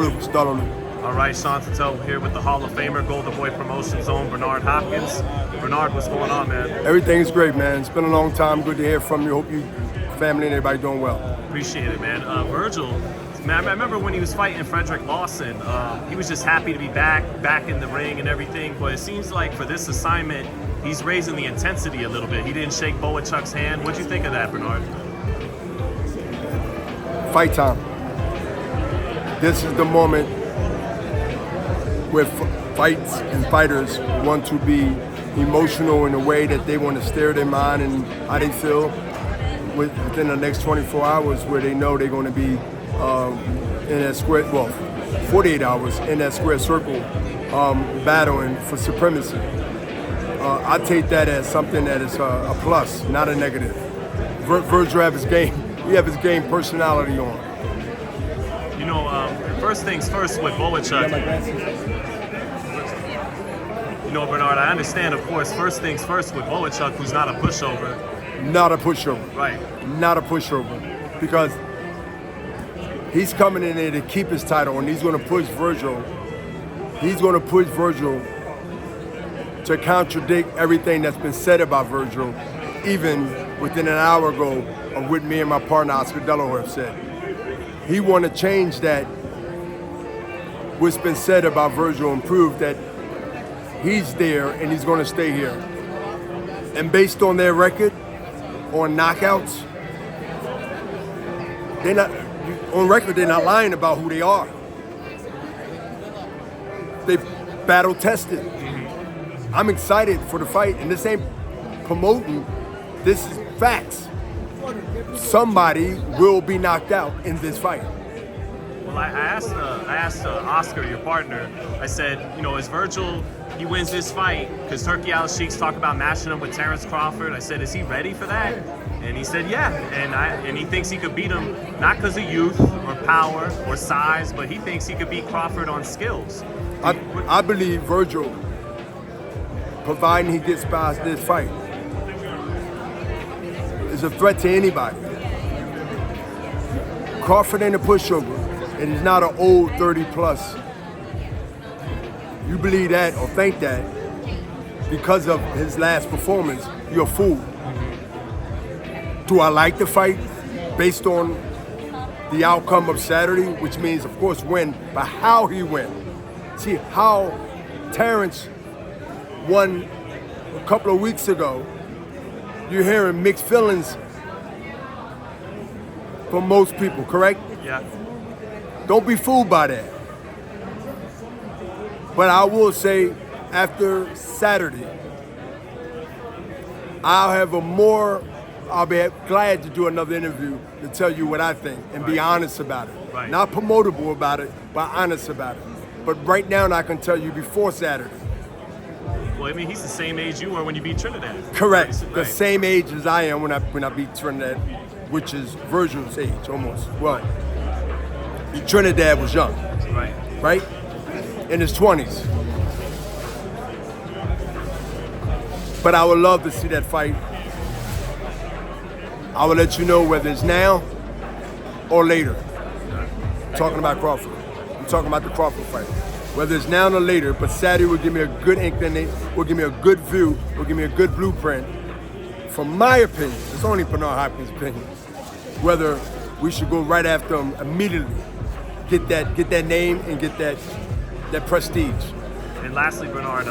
All right, Sean Zittel here with the Hall of Famer, Golden Boy Promotions own Beranrd Hopkins. Beranrd, what's going on, man? Everything's great, man. It's been a long time. Good to hear from you. Hope you, family, and everybody doing well. Appreciate it, man. Vergil, man, I remember when he was fighting Frederick Lawson, he was just happy to be back in the ring and everything, but it seems like for this assignment, he's raising the intensity a little bit. He didn't shake Boachuk's hand. What'd you think of that, Beranrd? Fight time. This is the moment where fights and fighters want to be emotional in a way that they want to steer their mind and how they feel within the next 24 hours, where they know they're going to be in that square, 48 hours in that square circle, battling for supremacy. I take that as something that is a plus, not a negative. Vergil have his game. We have his game personality on. You know, first things first with Boachuk. You know, Beranrd, I understand, of course, first things first with Boachuk, who's not a pushover. Not a pushover. Right. Not a pushover. Because he's coming in there to keep his title, and he's going to push Vergil. He's going to push Vergil to contradict everything that's been said about Vergil, even within an hour ago of what me and my partner Oscar Delaware have said. He want to change that, what's been said about Vergil, and prove that he's there and he's going to stay here. And based on their record, on knockouts, they're not, on record, they're not lying about who they are. They've battle tested. I'm excited for the fight, and this ain't promoting, this is facts. Somebody will be knocked out in this fight. Well, I asked Oscar, your partner, I said, you know, is Vergil, he wins this fight, because Turki Al-Sheikh's talk about matching him with Terence Crawford. I said, is he ready for that? And he said, yeah. And he thinks he could beat him, not because of youth or power or size, but he thinks he could beat Crawford on skills. I believe Vergil, providing he gets past this fight, is a threat to anybody. Crawford ain't a pushover, and he's not an old 30 plus. You believe that or think that because of his last performance, you're a fool. Do I like the fight based on the outcome of Saturday, which means, of course, win, but how he went. See, how Terence won a couple of weeks ago, you're hearing mixed feelings from most people, correct? Yeah. Don't be fooled by that. But I will say, after Saturday, I'll be glad to do another interview to tell you what I think and be honest about it. Right. Not promotable about it, but honest about it. But right now, I can tell you before Saturday. Well, I mean, he's the same age you were when you beat Trinidad. Correct. Right. The same age as I am when I beat Trinidad, which is Vergil's age almost. Well, Trinidad was young. Right. Right? In his 20s. But I would love to see that fight. I will let you know whether it's now or later. I'm talking about Crawford. I'm talking about the Crawford fight. Whether it's now or later, but Saturday will give me a good inclination, will give me a good view, will give me a good blueprint. From my opinion, it's only Beranrd Hopkins' opinion, whether we should go right after him immediately, get that name and get that prestige. And lastly, Beranrd,